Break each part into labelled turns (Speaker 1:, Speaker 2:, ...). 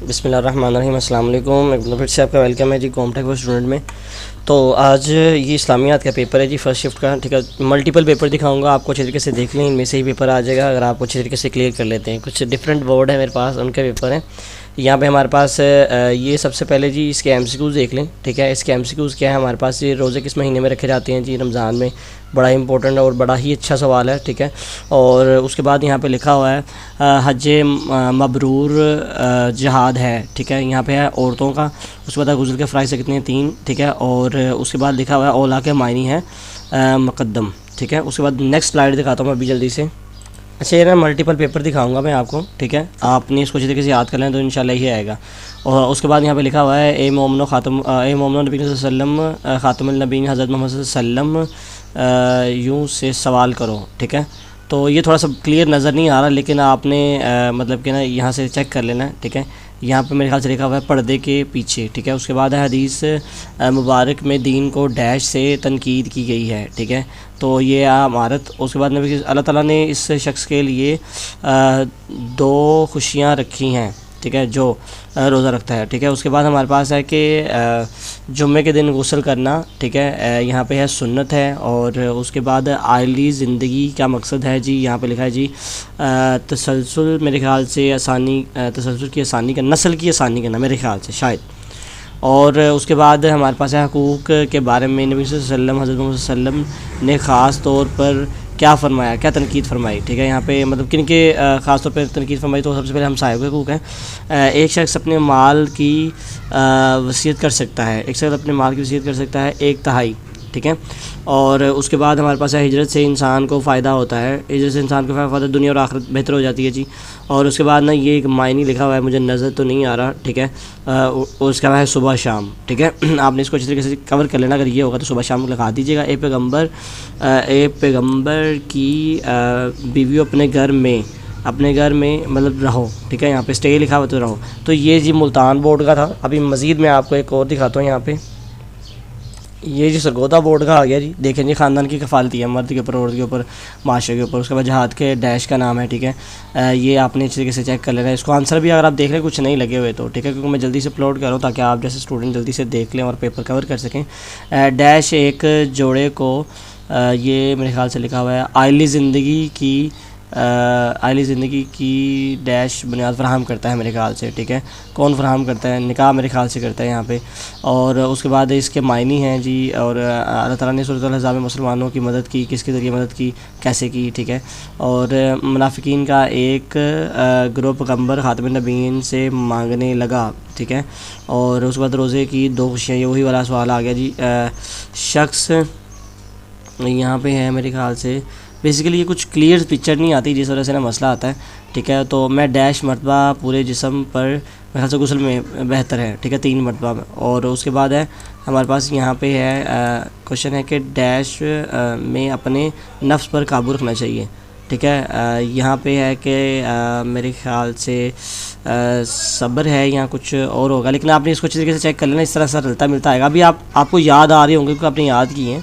Speaker 1: بسم اللہ الرحمن الرحیم. السلام علیکم. ایک پھر سے آپ کا ویلکم ہے جی کامٹیک فور اسٹوڈنٹ میں. تو آج یہ اسلامیات کا پیپر ہے جی فرسٹ شفٹ کا. ٹھیک ہے, ملٹیپل پیپر دکھاؤں گا آپ کو, اچھے طریقے سے دیکھ لیں, ان میں سے ہی پیپر آ جائے گا اگر آپ اچھے طریقے سے کلیئر کر لیتے ہیں. کچھ ڈفرینٹ بورڈ ہے میرے پاس, ان کے پیپر ہیں. یہاں پہ ہمارے پاس یہ سب سے پہلے جی اس کے ایم سی کیوز دیکھ لیں. ٹھیک ہے, اس کے ایم سی کیوز کیا ہے ہمارے پاس, یہ روزے کس مہینے میں رکھے جاتے ہیں جی, رمضان میں. بڑا امپورٹنٹ اور بڑا ہی اچھا سوال ہے. ٹھیک ہے, اور اس کے بعد یہاں پہ لکھا ہوا ہے حج مبرور جہاد ہے. ٹھیک ہے, یہاں پہ ہے عورتوں کا. اس کے بعد غسل کے فرائض سے کتنے ہیں 3. ٹھیک ہے, اور اس کے بعد لکھا ہوا ہے اولا کے معنی ہے مقدم. ٹھیک ہے, اس کے بعد نیکسٹ سلائیڈ دکھاتا ہوں میں ابھی جلدی سے. اچھا, یہ نا ملٹیپل پیپر دکھاؤں گا میں آپ کو. ٹھیک ہے, آپ نے اس کو اچھی طریقے سے یاد کر لیں تو انشاءاللہ یہ آئے گا. اور اس کے بعد یہاں پہ لکھا ہوا ہے اے مومن نبی صلی اللہ علیہ وسلم خاتم النبیین حضرت محمد صلی اللہ علیہ وسلم یوں سے سوال کرو. ٹھیک ہے, تو یہ تھوڑا سا کلیئر نظر نہیں آ رہا, لیکن آپ نے مطلب کہ نا یہاں سے چیک کر لینا ہے. ٹھیک ہے, یہاں پہ میرے خیال سے لکھا ہوا ہے پردے کے پیچھے. ٹھیک ہے, اس کے بعد ہے حدیث مبارک میں دین کو ڈیش سے تنقید کی گئی ہے. ٹھیک ہے, تو یہ عمارت. اس کے بعد نبی اللہ تعالیٰ نے اس شخص کے لیے 2 خوشیاں رکھی ہیں. ٹھیک ہے, جو روزہ رکھتا ہے. ٹھیک ہے, اس کے بعد ہمارے پاس ہے کہ جمعے کے دن غسل کرنا. ٹھیک ہے, یہاں پہ ہے سنت ہے. اور اس کے بعد آئلی زندگی کا مقصد ہے جی, یہاں پہ لکھا ہے جی تسلسل, میرے خیال سے آسانی, تسلسل کی آسانی کا, نسل کی آسانی کرنا میرے خیال سے شاید. اور اس کے بعد ہمارے پاس ہے حقوق کے بارے میں نبی صلی اللہ علیہ وسلم حضرت محمد صلی اللہ علیہ وسلم نے خاص طور پر کیا فرمایا, کیا تنقید فرمائی. ٹھیک ہے, یہاں پہ مطلب کن کے خاص طور پہ تنقید فرمائی, تو سب سے پہلے ہمسایوں کے حقوق ہیں. ایک شخص اپنے مال کی وصیت کر سکتا ہے, ایک شخص اپنے مال کی وصیت کر سکتا ہے 1/3. ٹھیک ہے, اور اس کے بعد ہمارے پاس ہے ہجرت سے انسان کو فائدہ ہوتا ہے, ہجرت سے انسان کو فائدہ دنیا اور آخرت بہتر ہو جاتی ہے جی. اور اس کے بعد نا یہ ایک معنی لکھا ہوا ہے, مجھے نظر تو نہیں آ رہا. ٹھیک ہے, اس کا ہے صبح شام. ٹھیک ہے, آپ نے اس کو اچھی طریقے سے کور کر لینا, اگر یہ ہوگا تو صبح شام لگا دیجیے گا. اے پیغمبر کی بیویوں اپنے گھر میں مطلب رہو. ٹھیک ہے, یہاں پہ اسٹے لکھا ہوا تو رہو. تو یہ جی ملتان بورڈ کا تھا. ابھی مزید میں آپ کو ایک اور دکھاتا ہوں. یہاں پہ یہ جی سرگودا بورڈ کا آ گیا جی. دیکھیں جی, خاندان کی کفالتی ہے, مرد کے اوپر, عورت کے اوپر, معاشرے کے اوپر. اس کے بعد جہاد کے ڈیش کا نام ہے. ٹھیک ہے, یہ آپ نے اچھی طریقے سے چیک کر لینا ہے. اس کو آنسر بھی اگر آپ دیکھ لیں کچھ نہیں لگے ہوئے تو ٹھیک ہے, کیونکہ میں جلدی سے اپلوڈ کر رہا ہوں تاکہ آپ جیسے اسٹوڈنٹ جلدی سے دیکھ لیں اور پیپر کور کر سکیں. ڈیش ایک جوڑے کو, یہ میرے خیال سے لکھا ہوا ہے آئلی زندگی کی ڈیش بنیاد فراہم کرتا ہے میرے خیال سے. ٹھیک ہے, کون فراہم کرتا ہے, نکاح میرے خیال سے کرتا ہے یہاں پہ. اور اس کے بعد اس کے معنی ہیں جی, اور اللہ تعالیٰ نے سورۃ الاحزاب میں مسلمانوں کی مدد کی, کس کے ذریعے مدد کی, کیسے کی. ٹھیک ہے, اور منافقین کا ایک گروہ پیغمبر خاتم النبیین سے مانگنے لگا. ٹھیک ہے, اور اس کے بعد روزے کی 2 خوشیاں, یہ وہی والا سوال آ گیا جی. شخص یہاں پہ ہے میرے خیال سے, بیسیکلی یہ کچھ کلیئر پکچر نہیں آتی جس وجہ سے نا مسئلہ آتا ہے. ٹھیک ہے, تو میں ڈیش مرتبہ پورے جسم پر میرے خیال سے غسل میں بہتر ہے. ٹھیک ہے, 3 مرتبہ. اور اس کے بعد ہے ہمارے پاس یہاں پہ ہے کوشچن ہے کہ ڈیش میں اپنے نفس پر قابو رکھنا چاہیے. ٹھیک ہے, یہاں پہ ہے کہ میرے خیال سے صبر ہے یا کچھ اور ہوگا, لیکن آپ نے اس کو اچھی طریقے سے چیک کر لینا. اس طرح سے رلتا ملتا آئے گا. ابھی آپ کو یاد آ رہی ہوں گے کیونکہ آپ نے یاد کی ہیں.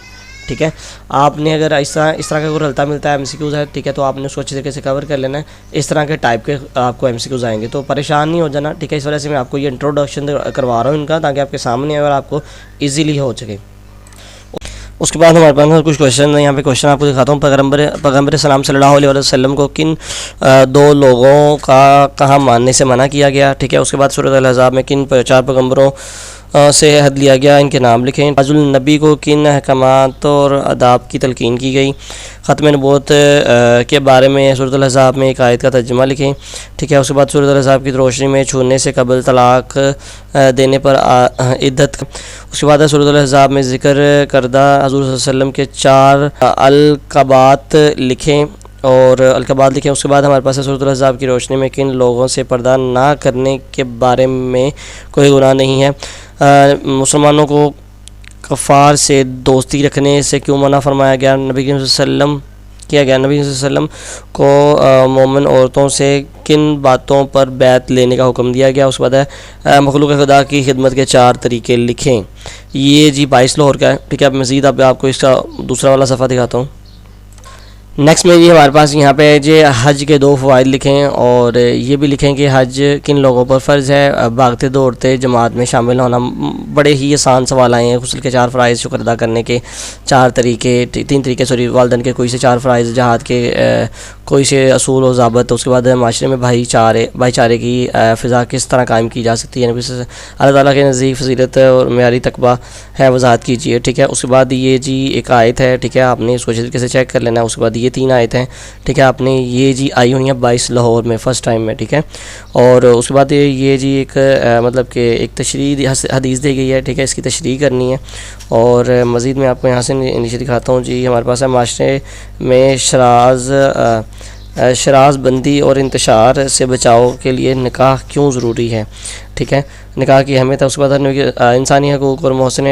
Speaker 1: ٹھیک ہے, آپ نے اگر اس طرح کا کوئی رلتا ملتا ہے ایم سی کیوز ہے, ٹھیک ہے, تو آپ نے اس کو اچھی طریقے سے کور کر لینا ہے. اس طرح کے ٹائپ کے آپ کو ایم سی کیوز آئیں گے تو پریشان نہیں ہو جانا. ٹھیک ہے, اس وجہ سے میں آپ کو یہ انٹروڈکشن کروا رہا ہوں ان کا, تاکہ آپ کے سامنے اور آپ کو ایزیلی ہو سکے. اس کے بعد ہمارے پاس کچھ کوشچن ہیں. یہاں پہ کوشچن آپ کو دکھاتا ہوں. پیغمبر سلام صلی اللہ علیہ وسلم کو کن 2 لوگوں کا کہاں ماننے سے منع کیا گیا. ٹھیک ہے, اس کے بعد سورۃ الاحزاب میں کن 4 پیغمبروں سے عہد لیا گیا, ان کے نام لکھیں. تاج النبی کو کن احکامات اور آداب کی تلقین کی گئی. ختم نبوت کے بارے میں سورۃ الاحزاب میں ایک آیت کا ترجمہ لکھیں. ٹھیک ہے, اس کے بعد سورۃ الاحزاب کی روشنی میں چھونے سے قبل طلاق دینے پر عدت. اس کے بعد سورۃ الاحزاب میں ذکر کردہ حضور صلی اللہ علیہ وسلم کے 4 القابات لکھیں اور القابات لکھیں. اس کے بعد ہمارے پاس سورۃ الاحزاب کی روشنی میں کن لوگوں سے پردہ نہ کرنے کے بارے میں کوئی گناہ نہیں ہے. مسلمانوں کو کفار سے دوستی رکھنے سے کیوں منع فرمایا گیا. نبی صلی اللہ علیہ وسلم کیا گیا. نبی صلی اللہ علیہ وسلم کو مومن عورتوں سے کن باتوں پر بیعت لینے کا حکم دیا گیا. اس کے بعد ہے مخلوق خدا کی خدمت کے 4 طریقے لکھیں. یہ جی 22 لاہور کا ہے. ٹھیک ہے, اب مزید آپ کو اس کا دوسرا والا صفحہ دکھاتا ہوں. نیکسٹ میں جی ہمارے پاس یہاں پہ جی حج کے 2 فوائد لکھیں، اور یہ بھی لکھیں کہ حج کن لوگوں پر فرض ہے۔ بھاگتے دوڑتے جماعت میں شامل ہونا۔ بڑے ہی آسان سوال آئے ہیں۔ غسل کے 4 فرائض، شکر ادا کرنے کے 4 طریقے، 3 طریقے والدین کے کوئی سے 4 فرائض، جہاد کے کوئی سے اصول و ضابط، اس کے بعد معاشرے میں بھائی چارے کی فضا کس طرح قائم کی جا سکتی ہے، اللہ تعالیٰ کے نزدیک فضیلت اور معیاری تقویٰ ہے، وضاحت کیجیے، ٹھیک ہے۔ اس کے بعد یہ جی ایک آیت ہے، ٹھیک ہے، آپ نے اس کو اچھے طریقے سے چیک کر لینا ہے۔ اس کے بعد یہ 3 آیت ہیں، ٹھیک ہے، آپ نے یہ جی آئی ہوئی ہیں 22 لاہور میں فرسٹ ٹائم میں، ٹھیک ہے۔ اور اس کے بعد یہ جی ایک مطلب کہ ایک تشریح حدیث دی گئی ہے، ٹھیک ہے، اس کی تشریح کرنی ہے۔ اور مزید میں آپ کو یہاں سے نیچے دکھاتا ہوں جی، ہمارے پاس ہے معاشرے میں شراز بندی اور انتشار سے بچاؤ کے لیے نکاح کیوں ضروری ہے، ٹھیک ہے، نکاح کی اہمیت ہے۔ اس کے بعد انسانی حقوق اور محسن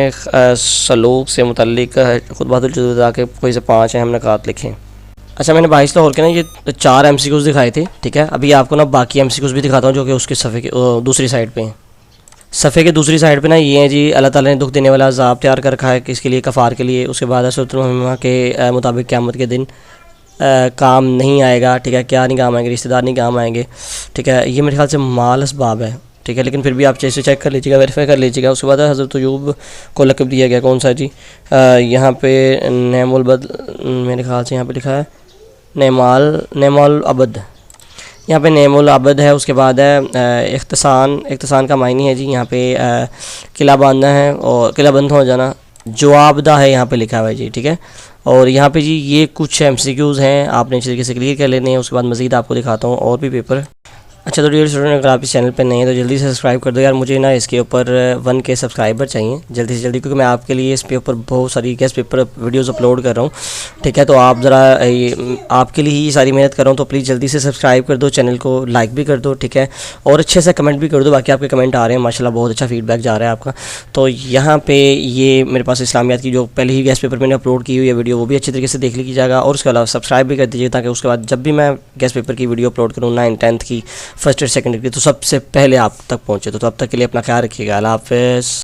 Speaker 1: سلوک سے متعلق خطبۃ الجدہ کے کوئی سے 5 اہم نکات لکھیں۔ اچھا، میں نے 22 لاہور کے نا یہ 4 MCQs دکھائے تھے، ٹھیک ہے۔ ابھی آپ کو نا باقی MCQs بھی دکھاتا ہوں جو کہ اس کے صفحے کے دوسری سائڈ پہ ہیں۔ صفحے کے دوسری سائڈ پہ نا یہ ہیں جی، اللہ تعالیٰ نے دکھ دینے والا عذاب تیار کر رکھا ہے کہ اس کے لیے کفار کے لیے۔ اس کے بعد سورۃ الممتحنہ کے مطابق قیامت کے دن کام نہیں آئے گا، ٹھیک ہے، کیا نہیں کام آئیں گے، رشتہ دار نہیں کام آئیں گے، ٹھیک ہے۔ یہ میرے خیال سے مال اسباب ہے، ٹھیک ہے، لیکن پھر بھی آپ چیک کر لیجیے گا، ویریفائی کر لیجیے گا۔ اس کے بعد حضرت ایوب کو لقب دیا گیا کون سا جی، یہاں پہ نعم البد، میرے خیال سے یہاں پہ لکھا ہے نعم العبد، یہاں پہ نعم العبد ہے۔ اس کے بعد ہے اختصان کا معنی ہے جی، یہاں پہ قلعہ باندھنا ہے اور قلعہ بند ہو جانا، جوابدہ ہے یہاں پہ لکھا ہوا ہے جی، ٹھیک ہے۔ اور یہاں پہ جی یہ کچھ MCQs ہیں، آپ نے اچھی طریقے سے کلیئر کر لینے ہیں۔ اس کے بعد مزید آپ کو دکھاتا ہوں اور بھی پیپر۔ اچھا تو ڈیئر اسٹوڈنٹ، اگر آپ اس چینل پہ نئے ہیں تو جلدی سے سبسکرائب کر دو یار، مجھے نا اس کے اوپر 1K سبسکرائبر چاہیے جلدی سے جلدی، کیونکہ میں آپ کے لیے اس پہ اوپر بہت ساری گیسٹ پیپر ویڈیوز اپلوڈ کر رہا ہوں، ٹھیک ہے۔ تو آپ ذرا آپ کے لیے ہی ساری محنت کر رہا ہوں، تو پلیز جلدی سے سبسکرائب کر دو، چینل کو لائک بھی کر دو، ٹھیک ہے، اور اچھے سے کمنٹ بھی کر دو۔ باقی آپ کے کمنٹ آ رہے ہیں ماشاءاللہ، بہت اچھا فیڈ بیک جا رہا ہے آپ کا۔ تو یہاں پہ یہ میرے پاس اسلامیات کی جو پہلے ہی گیسٹ پیپر میں نے اپلوڈ کی ہوئی ہے ویڈیو، وہ بھی اچھی طریقے سے دیکھ لی جائے گا، اور اس کے علاوہ سبسکرائب بھی کر دیجیے تاکہ اس کے بعد جب بھی میں گیسٹ پیپر کی ویڈیو اپلوڈ کروں 9th 10th کی، 1st اور 2nd کی، تو سب سے پہلے آپ تک پہنچے۔ تو اب تک کے لیے اپنا خیال رکھیے گا، اللہ حافظ۔